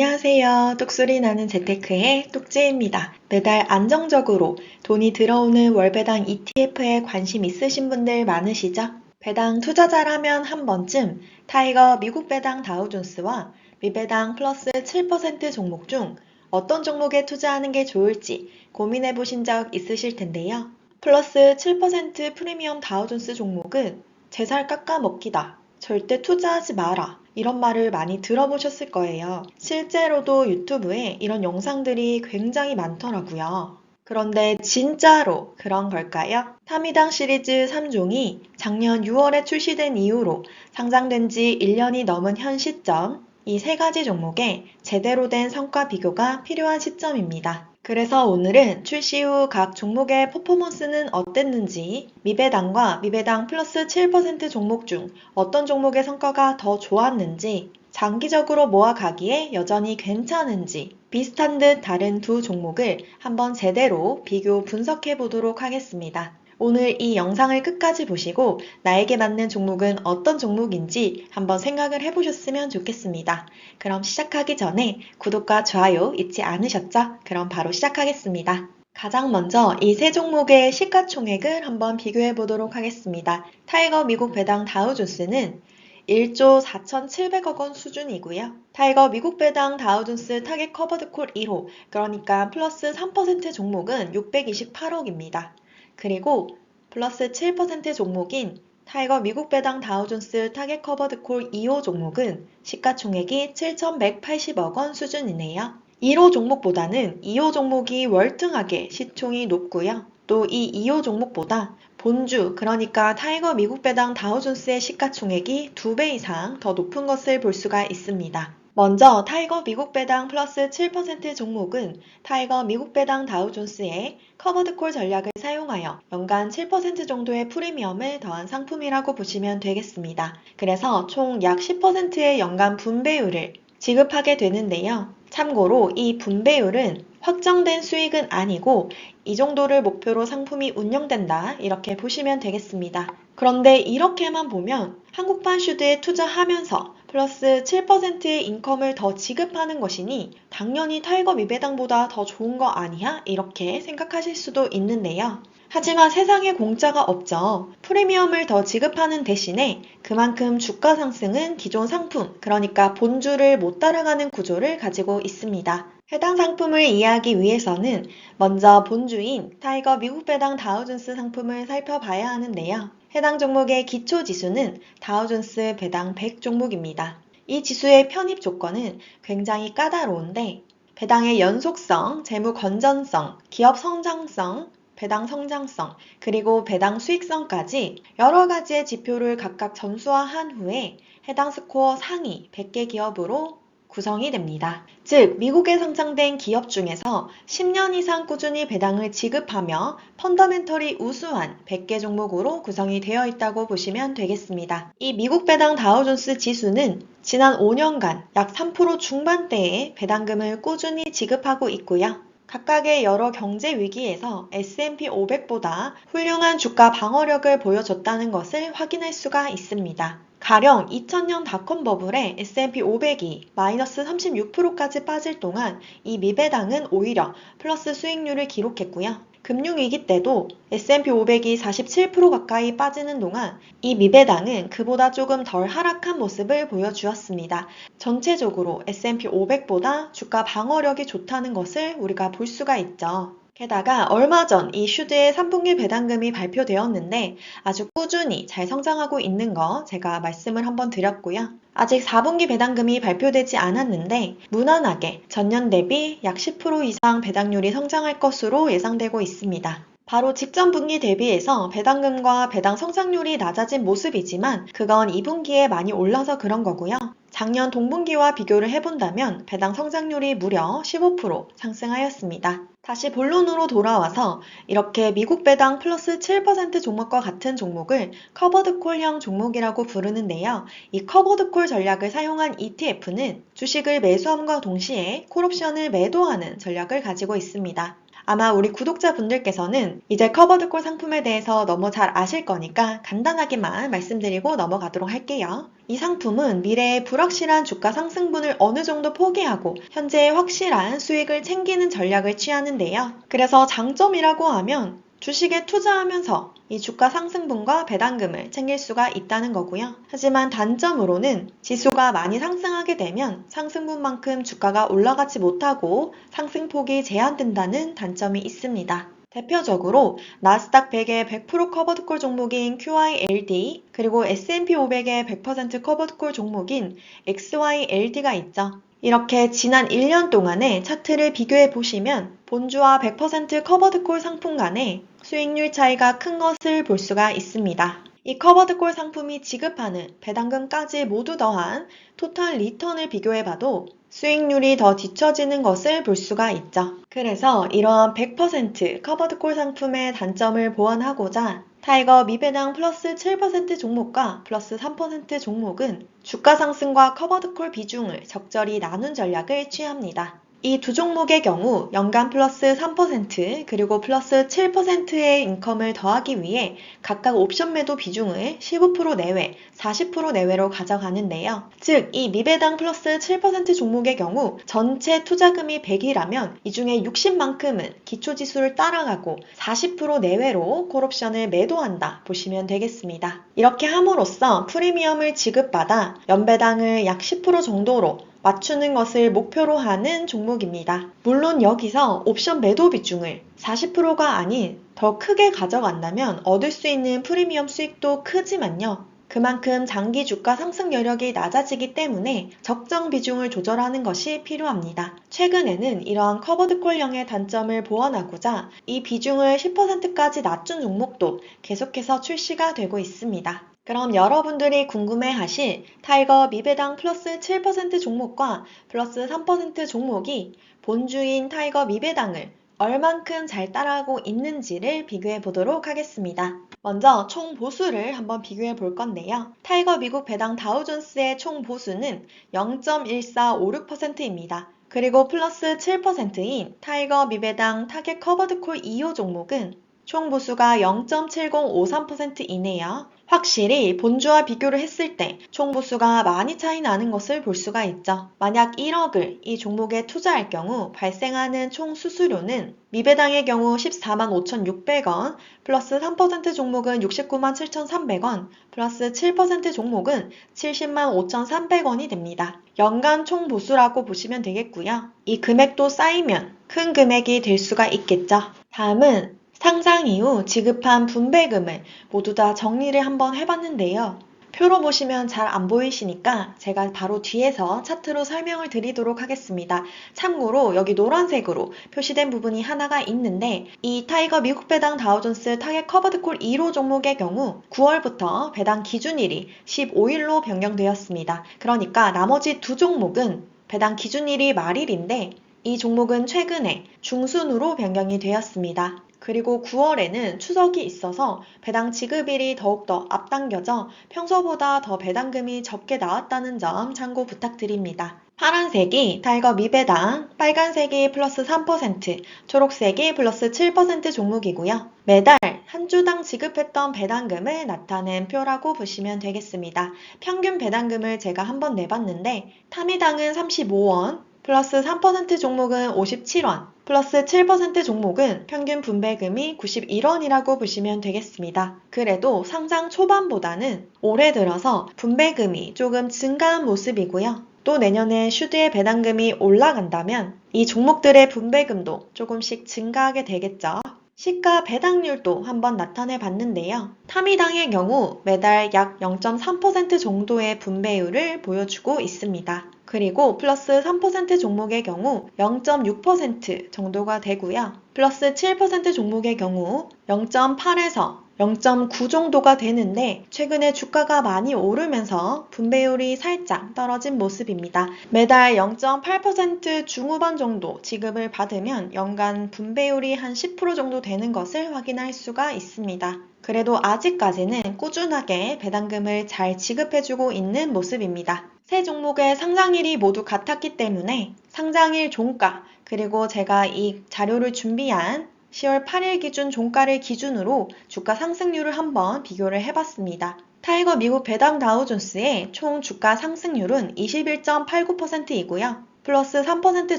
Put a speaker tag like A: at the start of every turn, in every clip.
A: 안녕하세요. 똑소리 나는 재테크의 똑재입니다. 매달 안정적으로 돈이 들어오는 월배당 ETF에 관심 있으신 분들 많으시죠? 배당 투자자라면 한 번쯤 타이거 미국 배당 다우존스와 미배당 플러스 7% 종목 중 어떤 종목에 투자하는 게 좋을지 고민해 보신 적 있으실 텐데요. 플러스 7% 프리미엄 다우존스 종목은 제살 깎아 먹기다. 절대 투자하지 마라. 이런 말을 많이 들어보셨을 거예요. 실제로도 유튜브에 이런 영상들이 굉장히 많더라고요. 그런데 진짜로 그런 걸까요? 타미당 시리즈 3종이 작년 6월에 출시된 이후로 상장된 지 1년이 넘은 현 시점, 이 세 가지 종목의 제대로 된 성과 비교가 필요한 시점입니다. 그래서 오늘은 출시 후 각 종목의 퍼포먼스는 어땠는지, 미배당과 미배당 플러스 7% 종목 중 어떤 종목의 성과가 더 좋았는지, 장기적으로 모아가기에 여전히 괜찮은지, 비슷한 듯 다른 두 종목을 한번 제대로 비교 분석해 보도록 하겠습니다. 오늘 이 영상을 끝까지 보시고 나에게 맞는 종목은 어떤 종목인지 한번 생각을 해보셨으면 좋겠습니다. 그럼 시작하기 전에 구독과 좋아요 잊지 않으셨죠? 그럼 바로 시작하겠습니다. 가장 먼저 이 세 종목의 시가총액을 한번 비교해 보도록 하겠습니다. 타이거 미국 배당 다우존스는 1조 4,700억 원 수준이고요. 타이거 미국 배당 다우존스 타겟 커버드 콜 1호, 그러니까 플러스 3% 종목은 628억입니다. 그리고 플러스 7% 종목인 타이거 미국 배당 다우존스 타겟 커버드 콜 2호 종목은 시가총액이 7,180억 원 수준이네요. 1호 종목보다는 2호 종목이 월등하게 시총이 높고요. 또 이 2호 종목보다 본주, 그러니까 타이거 미국 배당 다우존스의 시가총액이 2배 이상 더 높은 것을 볼 수가 있습니다. 먼저 타이거 미국 배당 플러스 7% 종목은 타이거 미국 배당 다우존스의 커버드콜 전략을 사용하여 연간 7% 정도의 프리미엄을 더한 상품이라고 보시면 되겠습니다. 그래서 총 약 10%의 연간 분배율을 지급하게 되는데요. 참고로 이 분배율은 확정된 수익은 아니고 이 정도를 목표로 상품이 운영된다, 이렇게 보시면 되겠습니다. 그런데 이렇게만 보면 한국판 슈드에 투자하면서 플러스 7%의 인컴을 더 지급하는 것이니 당연히 타이거 미배당보다 더 좋은 거 아니야? 이렇게 생각하실 수도 있는데요. 하지만 세상에 공짜가 없죠. 프리미엄을 더 지급하는 대신에 그만큼 주가 상승은 기존 상품, 그러니까 본주를 못 따라가는 구조를 가지고 있습니다. 해당 상품을 이해하기 위해서는 먼저 본주인 타이거 미국 배당 다우존스 상품을 살펴봐야 하는데요. 해당 종목의 기초 지수는 다우존스 배당 100 종목입니다. 이 지수의 편입 조건은 굉장히 까다로운데 배당의 연속성, 재무 건전성, 기업 성장성, 배당 성장성, 그리고 배당 수익성까지 여러 가지의 지표를 각각 점수화한 후에 해당 스코어 상위 100개 기업으로 구성이 됩니다. 즉, 미국에 상장된 기업 중에서 10년 이상 꾸준히 배당을 지급하며 펀더멘털이 우수한 100개 종목으로 구성이 되어 있다고 보시면 되겠습니다. 이 미국 배당 다우존스 지수는 지난 5년간 약 3% 중반대의 배당금을 꾸준히 지급하고 있고요. 각각의 여러 경제 위기에서 S&P 500보다 훌륭한 주가 방어력을 보여줬다는 것을 확인할 수가 있습니다. 가령 2000년 닷컴 버블에 S&P 500이 마이너스 36%까지 빠질 동안 이 미배당은 오히려 플러스 수익률을 기록했고요. 금융위기 때도 S&P 500이 47% 가까이 빠지는 동안 이 미배당은 그보다 조금 덜 하락한 모습을 보여주었습니다. 전체적으로 S&P 500보다 주가 방어력이 좋다는 것을 우리가 볼 수가 있죠. 게다가 얼마 전 이 슈드의 3분기 배당금이 발표되었는데 아주 꾸준히 잘 성장하고 있는 거 제가 말씀을 한번 드렸고요. 아직 4분기 배당금이 발표되지 않았는데 무난하게 전년 대비 약 10% 이상 배당률이 성장할 것으로 예상되고 있습니다. 바로 직전 분기 대비해서 배당금과 배당 성장률이 낮아진 모습이지만 그건 2분기에 많이 올라서 그런 거고요. 작년 동분기와 비교를 해본다면 배당 성장률이 무려 15% 상승하였습니다. 다시 본론으로 돌아와서 이렇게 미국 배당 플러스 7% 종목과 같은 종목을 커버드콜형 종목이라고 부르는데요. 이 커버드콜 전략을 사용한 ETF는 주식을 매수함과 동시에 콜옵션을 매도하는 전략을 가지고 있습니다. 아마 우리 구독자분들께서는 이제 커버드콜 상품에 대해서 너무 잘 아실 거니까 간단하게만 말씀드리고 넘어가도록 할게요. 이 상품은 미래의 불확실한 주가 상승분을 어느 정도 포기하고 현재의 확실한 수익을 챙기는 전략을 취하는데요. 그래서 장점이라고 하면 주식에 투자하면서 이 주가 상승분과 배당금을 챙길 수가 있다는 거고요. 하지만 단점으로는 지수가 많이 상승하게 되면 상승분만큼 주가가 올라가지 못하고 상승폭이 제한된다는 단점이 있습니다. 대표적으로 나스닥 100의 100% 커버드콜 종목인 QYLD 그리고 S&P 500의 100% 커버드콜 종목인 XYLD가 있죠. 이렇게 지난 1년 동안의 차트를 비교해 보시면 본주와 100% 커버드콜 상품 간의 수익률 차이가 큰 것을 볼 수가 있습니다. 이 커버드콜 상품이 지급하는 배당금까지 모두 더한 토탈 리턴을 비교해봐도 수익률이 더 뒤처지는 것을 볼 수가 있죠. 그래서 이러한 100% 커버드콜 상품의 단점을 보완하고자 타이거 미배당 플러스 7% 종목과 플러스 3% 종목은 주가 상승과 커버드콜 비중을 적절히 나눈 전략을 취합니다. 이 두 종목의 경우 연간 플러스 3% 그리고 플러스 7%의 인컴을 더하기 위해 각각 옵션 매도 비중을 15% 내외, 40% 내외로 가져가는데요. 즉, 이 미배당 플러스 7% 종목의 경우 전체 투자금이 100이라면 이 중에 60만큼은 기초지수를 따라가고 40% 내외로 콜옵션을 매도한다 보시면 되겠습니다. 이렇게 함으로써 프리미엄을 지급받아 연배당을 약 10% 정도로 맞추는 것을 목표로 하는 종목입니다. 물론 여기서 옵션 매도 비중을 40%가 아닌 더 크게 가져간다면 얻을 수 있는 프리미엄 수익도 크지만요. 그만큼 장기 주가 상승 여력이 낮아지기 때문에 적정 비중을 조절하는 것이 필요합니다. 최근에는 이러한 커버드콜형의 단점을 보완하고자 이 비중을 10%까지 낮춘 종목도 계속해서 출시가 되고 있습니다. 그럼 여러분들이 궁금해하실 타이거 미배당 플러스 7% 종목과 플러스 3% 종목이 본주인 타이거 미배당을 얼만큼 잘 따라가고 있는지를 비교해 보도록 하겠습니다. 먼저 총 보수를 한번 비교해 볼 건데요. 타이거 미국 배당 다우존스의 총 보수는 0.1456%입니다. 그리고 플러스 7%인 타이거 미배당 타겟 커버드콜 2호 종목은 총 보수가 0.7053%이네요. 확실히 본주와 비교를 했을 때 총 보수가 많이 차이 나는 것을 볼 수가 있죠. 만약 1억을 이 종목에 투자할 경우 발생하는 총 수수료는 미배당의 경우 14만 5,600원, 플러스 3% 종목은 69만 7,300원, 플러스 7% 종목은 70만 5,300원이 됩니다. 연간 총 보수라고 보시면 되겠고요. 이 금액도 쌓이면 큰 금액이 될 수가 있겠죠. 다음은 상장 이후 지급한 분배금을 모두 다 정리를 한번 해봤는데요. 표로 보시면 잘 안 보이시니까 제가 바로 뒤에서 차트로 설명을 드리도록 하겠습니다. 참고로 여기 노란색으로 표시된 부분이 하나가 있는데 이 타이거 미국 배당 다우존스 타겟 커버드콜 1호 종목의 경우 9월부터 배당 기준일이 15일로 변경되었습니다. 그러니까 나머지 두 종목은 배당 기준일이 말일인데 이 종목은 최근에 중순으로 변경이 되었습니다. 그리고 9월에는 추석이 있어서 배당 지급일이 더욱더 앞당겨져 평소보다 더 배당금이 적게 나왔다는 점 참고 부탁드립니다. 파란색이 타이거 미배당, 빨간색이 플러스 3%, 초록색이 플러스 7% 종목이고요. 매달 한 주당 지급했던 배당금을 나타낸 표라고 보시면 되겠습니다. 평균 배당금을 제가 한번 내봤는데 타미당은 35원, 플러스 3% 종목은 57원, 플러스 7% 종목은 평균 분배금이 91원이라고 보시면 되겠습니다. 그래도 상장 초반보다는 올해 들어서 분배금이 조금 증가한 모습이고요. 또 내년에 슈드의 배당금이 올라간다면 이 종목들의 분배금도 조금씩 증가하게 되겠죠. 시가 배당률도 한번 나타내 봤는데요. 타미당의 경우 매달 약 0.3% 정도의 분배율을 보여주고 있습니다. 그리고 플러스 3% 종목의 경우 0.6% 정도가 되고요. 플러스 7% 종목의 경우 0.8에서 0.9 정도가 되는데 최근에 주가가 많이 오르면서 분배율이 살짝 떨어진 모습입니다. 매달 0.8% 중후반 정도 지급을 받으면 연간 분배율이 한 10% 정도 되는 것을 확인할 수가 있습니다. 그래도 아직까지는 꾸준하게 배당금을 잘 지급해주고 있는 모습입니다. 세 종목의 상장일이 모두 같았기 때문에 상장일 종가, 그리고 제가 이 자료를 준비한 10월 8일 기준 종가를 기준으로 주가 상승률을 한번 비교를 해봤습니다. 타이거 미국 배당 다우존스의 총 주가 상승률은 21.89%이고요. 플러스 3%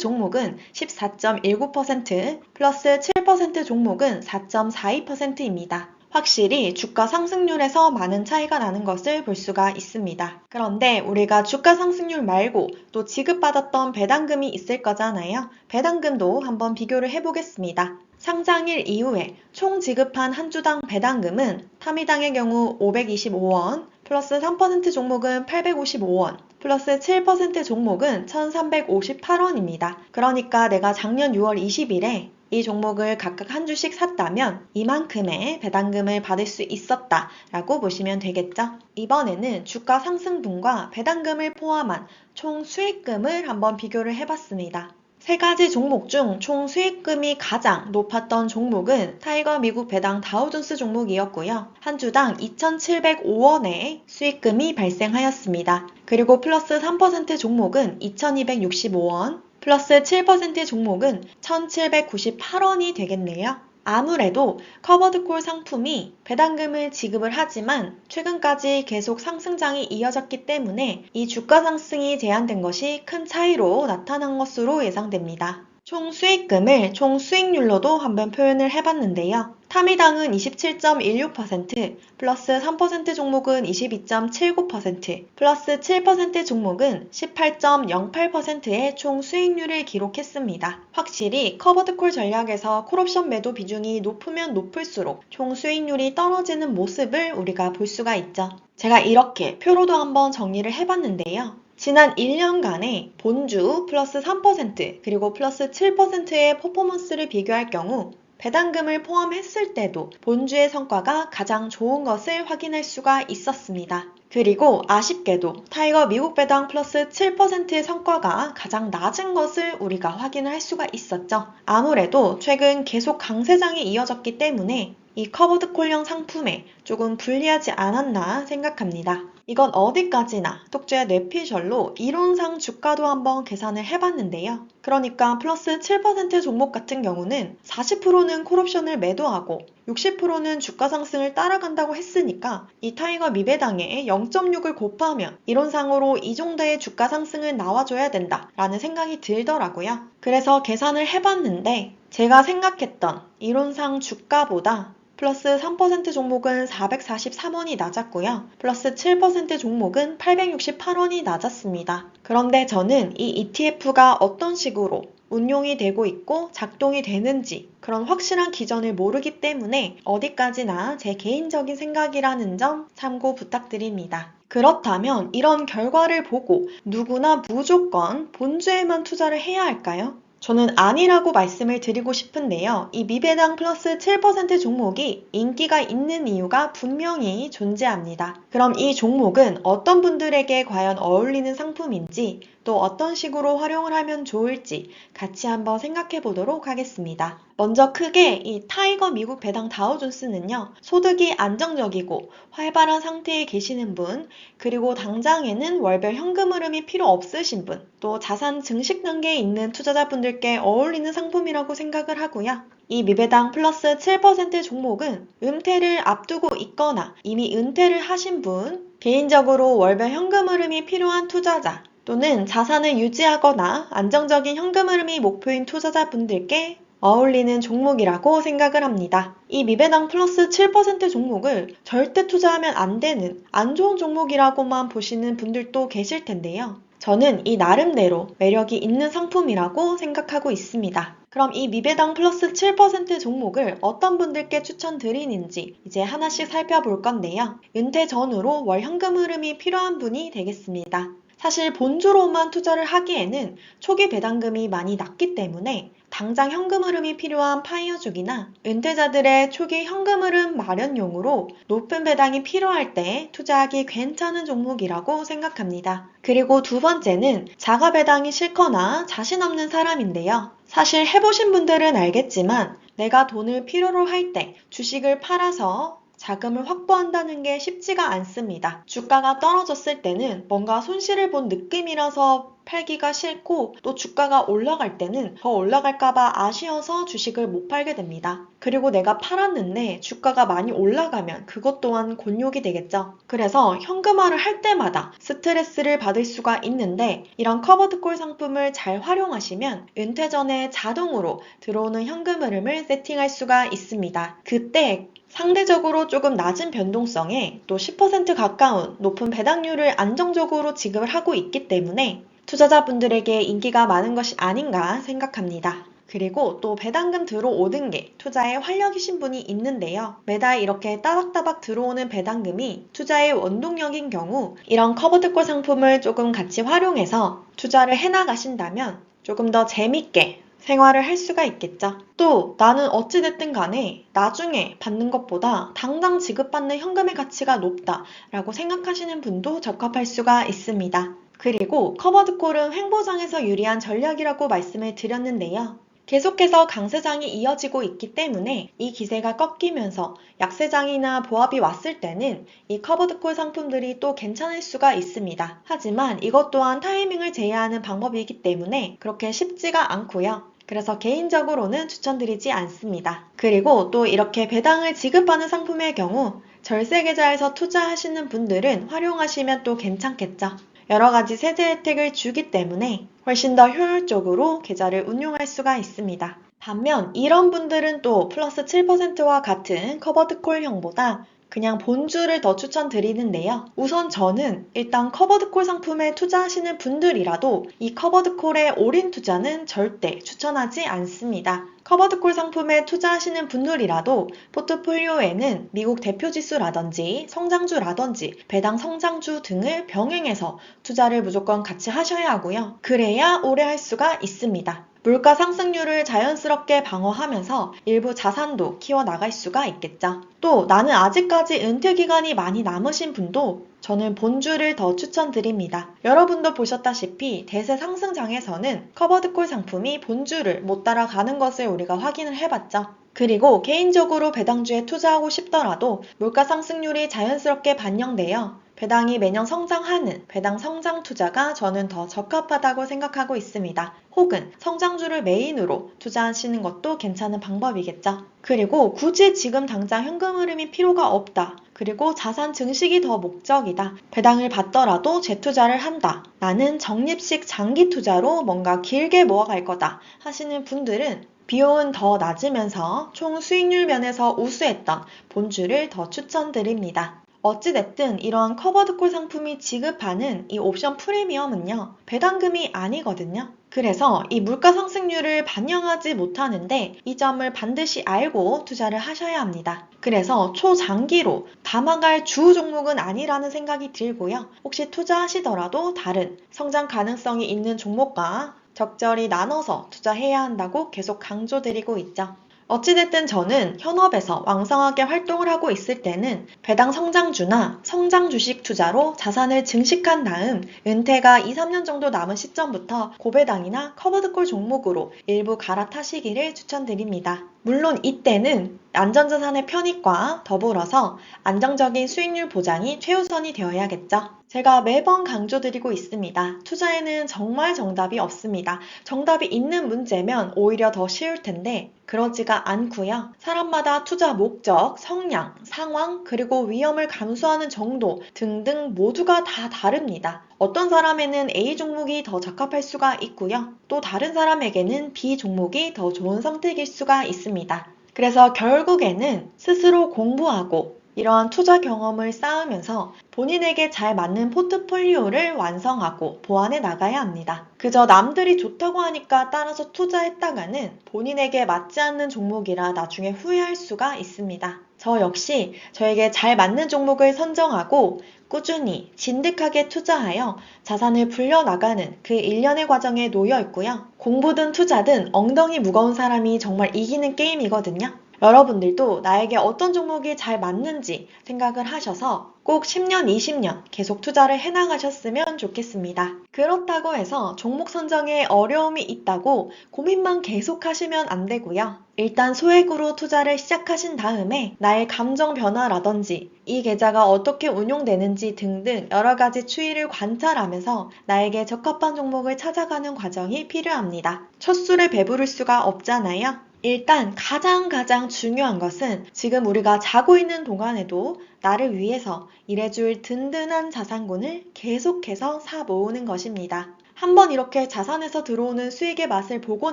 A: 종목은 14.19%, 플러스 7% 종목은 4.42%입니다. 확실히 주가 상승률에서 많은 차이가 나는 것을 볼 수가 있습니다. 그런데 우리가 주가 상승률 말고 또 지급받았던 배당금이 있을 거잖아요. 배당금도 한번 비교를 해보겠습니다. 상장일 이후에 총 지급한 한 주당 배당금은 타미당의 경우 525원, 플러스 3% 종목은 855원, 플러스 7% 종목은 1358원입니다. 그러니까 내가 작년 6월 20일에 이 종목을 각각 한 주씩 샀다면 이만큼의 배당금을 받을 수 있었다라고 보시면 되겠죠. 이번에는 주가 상승분과 배당금을 포함한 총 수익금을 한번 비교를 해봤습니다. 세 가지 종목 중 총 수익금이 가장 높았던 종목은 타이거 미국 배당 다우존스 종목이었고요. 한 주당 2,705원의 수익금이 발생하였습니다. 그리고 플러스 3% 종목은 2,265원, 플러스 7% 종목은 1,798원이 되겠네요. 아무래도 커버드콜 상품이 배당금을 지급을 하지만 최근까지 계속 상승장이 이어졌기 때문에 이 주가 상승이 제한된 것이 큰 차이로 나타난 것으로 예상됩니다. 총 수익금을 총 수익률로도 한번 표현을 해봤는데요. 타미당은 27.16%, 플러스 3% 종목은 22.79%, 플러스 7% 종목은 18.08%의 총 수익률을 기록했습니다. 확실히 커버드콜 전략에서 콜옵션 매도 비중이 높으면 높을수록 총 수익률이 떨어지는 모습을 우리가 볼 수가 있죠. 제가 이렇게 표로도 한번 정리를 해봤는데요. 지난 1년간의 본주 플러스 3% 그리고 플러스 7%의 퍼포먼스를 비교할 경우 배당금을 포함했을 때도 본주의 성과가 가장 좋은 것을 확인할 수가 있었습니다. 그리고 아쉽게도 타이거 미국 배당 플러스 7%의 성과가 가장 낮은 것을 우리가 확인을 할 수가 있었죠. 아무래도 최근 계속 강세장이 이어졌기 때문에 이 커버드콜형 상품에 조금 불리하지 않았나 생각합니다. 이건 어디까지나 똑주의 뇌피셜로 이론상 주가도 한번 계산을 해봤는데요. 그러니까 플러스 7% 종목 같은 경우는 40%는 콜옵션을 매도하고 60%는 주가 상승을 따라간다고 했으니까 이 타이거 미배당에 0.6을 곱하면 이론상으로 이 정도의 주가 상승은 나와줘야 된다라는 생각이 들더라고요. 그래서 계산을 해봤는데 제가 생각했던 이론상 주가보다 플러스 3% 종목은 443원이 낮았고요. 플러스 7% 종목은 868원이 낮았습니다. 그런데 저는 이 ETF가 어떤 식으로 운용이 되고 있고 작동이 되는지 그런 확실한 기전을 모르기 때문에 어디까지나 제 개인적인 생각이라는 점 참고 부탁드립니다. 그렇다면 이런 결과를 보고 누구나 무조건 본주에만 투자를 해야 할까요? 저는 아니라고 말씀을 드리고 싶은데요. 이 미배당 플러스 7% 종목이 인기가 있는 이유가 분명히 존재합니다. 그럼 이 종목은 어떤 분들에게 과연 어울리는 상품인지 또 어떤 식으로 활용을 하면 좋을지 같이 한번 생각해 보도록 하겠습니다. 먼저 크게 이 타이거 미국 배당 다우존스는요. 소득이 안정적이고 활발한 상태에 계시는 분, 그리고 당장에는 월별 현금 흐름이 필요 없으신 분, 또 자산 증식 단계에 있는 투자자분들께 어울리는 상품이라고 생각을 하고요. 이 미배당 플러스 7% 종목은 은퇴를 앞두고 있거나 이미 은퇴를 하신 분, 개인적으로 월별 현금 흐름이 필요한 투자자, 또는 자산을 유지하거나 안정적인 현금 흐름이 목표인 투자자분들께 어울리는 종목이라고 생각을 합니다. 이 미배당 플러스 7% 종목을 절대 투자하면 안 되는 안 좋은 종목이라고만 보시는 분들도 계실 텐데요. 저는 이 나름대로 매력이 있는 상품이라고 생각하고 있습니다. 그럼 이 미배당 플러스 7% 종목을 어떤 분들께 추천드리는지 이제 하나씩 살펴볼 건데요. 은퇴 전후로 월 현금 흐름이 필요한 분이 되겠습니다. 사실 본주로만 투자를 하기에는 초기 배당금이 많이 낮기 때문에 당장 현금 흐름이 필요한 파이어족이나 은퇴자들의 초기 현금 흐름 마련용으로 높은 배당이 필요할 때 투자하기 괜찮은 종목이라고 생각합니다. 그리고 두 번째는 자가 배당이 싫거나 자신 없는 사람인데요. 사실 해보신 분들은 알겠지만 내가 돈을 필요로 할 때 주식을 팔아서 자금을 확보한다는 게 쉽지가 않습니다. 주가가 떨어졌을 때는 뭔가 손실을 본 느낌이라서 팔기가 싫고, 또 주가가 올라갈 때는 더 올라갈까봐 아쉬워서 주식을 못 팔게 됩니다. 그리고 내가 팔았는데 주가가 많이 올라가면 그것 또한 곤욕이 되겠죠. 그래서 현금화를 할 때마다 스트레스를 받을 수가 있는데, 이런 커버드콜 상품을 잘 활용하시면 은퇴 전에 자동으로 들어오는 현금 흐름을 세팅할 수가 있습니다. 그때 상대적으로 조금 낮은 변동성에 또 10% 가까운 높은 배당률을 안정적으로 지급을 하고 있기 때문에 투자자분들에게 인기가 많은 것이 아닌가 생각합니다. 그리고 또 배당금 들어오는 게 투자에 활력이신 분이 있는데요. 매달 이렇게 따박따박 들어오는 배당금이 투자의 원동력인 경우, 이런 커버드콜 상품을 조금 같이 활용해서 투자를 해나가신다면 조금 더 재밌게 생활을 할 수가 있겠죠. 또 나는 어찌됐든 간에 나중에 받는 것보다 당장 지급받는 현금의 가치가 높다라고 생각하시는 분도 적합할 수가 있습니다. 그리고 커버드콜은 횡보장에서 유리한 전략이라고 말씀을 드렸는데요. 계속해서 강세장이 이어지고 있기 때문에 이 기세가 꺾이면서 약세장이나 보합이 왔을 때는 이 커버드콜 상품들이 또 괜찮을 수가 있습니다. 하지만 이것 또한 타이밍을 제외하는 방법이기 때문에 그렇게 쉽지가 않고요. 그래서 개인적으로는 추천드리지 않습니다. 그리고 또 이렇게 배당을 지급하는 상품의 경우 절세 계좌에서 투자하시는 분들은 활용하시면 또 괜찮겠죠. 여러 가지 세제 혜택을 주기 때문에 훨씬 더 효율적으로 계좌를 운용할 수가 있습니다. 반면 이런 분들은 또 플러스 7%와 같은 커버드콜형보다 그냥 본주를 더 추천드리는데요. 우선 저는 일단 커버드콜 상품에 투자하시는 분들이라도 이 커버드콜의 올인 투자는 절대 추천하지 않습니다. 커버드콜 상품에 투자하시는 분들이라도 포트폴리오에는 미국 대표지수라든지 성장주라든지 배당 성장주 등을 병행해서 투자를 무조건 같이 하셔야 하고요. 그래야 오래 할 수가 있습니다. 물가 상승률을 자연스럽게 방어하면서 일부 자산도 키워나갈 수가 있겠죠. 또 나는 아직까지 은퇴 기간이 많이 남으신 분도 저는 본주를 더 추천드립니다. 여러분도 보셨다시피 대세 상승장에서는 커버드콜 상품이 본주를 못 따라가는 것을 우리가 확인을 해봤죠. 그리고 개인적으로 배당주에 투자하고 싶더라도 물가 상승률이 자연스럽게 반영되어 배당이 매년 성장하는 배당 성장 투자가 저는 더 적합하다고 생각하고 있습니다. 혹은 성장주를 메인으로 투자하시는 것도 괜찮은 방법이겠죠. 그리고 굳이 지금 당장 현금 흐름이 필요가 없다. 그리고 자산 증식이 더 목적이다. 배당을 받더라도 재투자를 한다. 나는 적립식 장기 투자로 뭔가 길게 모아갈 거다 하시는 분들은 비용은 더 낮으면서 총 수익률 면에서 우수했던 본주를 더 추천드립니다. 어찌됐든 이러한 커버드콜 상품이 지급하는 이 옵션 프리미엄은요, 배당금이 아니거든요. 그래서 이 물가 상승률을 반영하지 못하는데 이 점을 반드시 알고 투자를 하셔야 합니다. 그래서 초장기로 담아갈 주 종목은 아니라는 생각이 들고요. 혹시 투자하시더라도 다른 성장 가능성이 있는 종목과 적절히 나눠서 투자해야 한다고 계속 강조드리고 있죠. 어찌됐든 저는 현업에서 왕성하게 활동을 하고 있을 때는 배당 성장주나 성장 주식 투자로 자산을 증식한 다음 은퇴가 2, 3년 정도 남은 시점부터 고배당이나 커버드콜 종목으로 일부 갈아타시기를 추천드립니다. 물론 이때는 안전자산의 편익과 더불어서 안정적인 수익률 보장이 최우선이 되어야겠죠. 제가 매번 강조드리고 있습니다. 투자에는 정말 정답이 없습니다. 정답이 있는 문제면 오히려 더 쉬울 텐데 그러지가 않고요. 사람마다 투자 목적, 성향, 상황, 그리고 위험을 감수하는 정도 등등 모두가 다 다릅니다. 어떤 사람에는 A 종목이 더 적합할 수가 있고요. 또 다른 사람에게는 B 종목이 더 좋은 선택일 수가 있습니다. 그래서 결국에는 스스로 공부하고 이러한 투자 경험을 쌓으면서 본인에게 잘 맞는 포트폴리오를 완성하고 보완해 나가야 합니다. 그저 남들이 좋다고 하니까 따라서 투자했다가는 본인에게 맞지 않는 종목이라 나중에 후회할 수가 있습니다. 저 역시 저에게 잘 맞는 종목을 선정하고 꾸준히 진득하게 투자하여 자산을 불려나가는 그 일련의 과정에 놓여 있고요. 공부든 투자든 엉덩이 무거운 사람이 정말 이기는 게임이거든요. 여러분들도 나에게 어떤 종목이 잘 맞는지 생각을 하셔서 꼭 10년, 20년 계속 투자를 해나가셨으면 좋겠습니다. 그렇다고 해서 종목 선정에 어려움이 있다고 고민만 계속 하시면 안 되고요. 일단 소액으로 투자를 시작하신 다음에 나의 감정 변화라든지 이 계좌가 어떻게 운용되는지 등등 여러 가지 추이를 관찰하면서 나에게 적합한 종목을 찾아가는 과정이 필요합니다. 첫 술에 배부를 수가 없잖아요. 일단 가장 중요한 것은 지금 우리가 자고 있는 동안에도 나를 위해서 일해줄 든든한 자산군을 계속해서 사 모으는 것입니다. 한번 이렇게 자산에서 들어오는 수익의 맛을 보고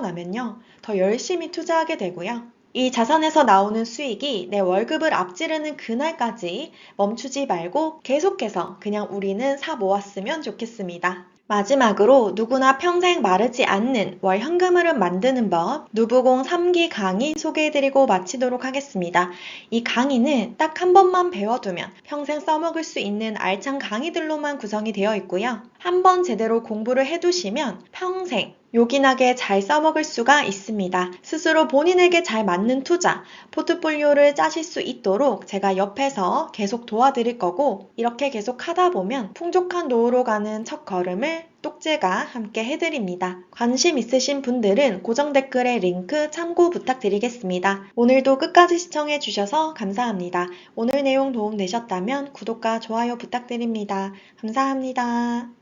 A: 나면요, 더 열심히 투자하게 되고요. 이 자산에서 나오는 수익이 내 월급을 앞지르는 그날까지 멈추지 말고 계속해서 그냥 우리는 사 모았으면 좋겠습니다. 마지막으로 누구나 평생 마르지 않는 월 현금 흐름 만드는 법 누부공 3기 강의 소개해드리고 마치도록 하겠습니다. 이 강의는 딱 한 번만 배워두면 평생 써먹을 수 있는 알찬 강의들로만 구성이 되어 있고요. 한 번 제대로 공부를 해두시면 평생 요긴하게 잘 써먹을 수가 있습니다. 스스로 본인에게 잘 맞는 투자, 포트폴리오를 짜실 수 있도록 제가 옆에서 계속 도와드릴 거고 이렇게 계속 하다 보면 풍족한 노후로 가는 첫걸음을 똑제가 함께 해드립니다. 관심 있으신 분들은 고정 댓글에 링크 참고 부탁드리겠습니다. 오늘도 끝까지 시청해주셔서 감사합니다. 오늘 내용 도움되셨다면 구독과 좋아요 부탁드립니다. 감사합니다.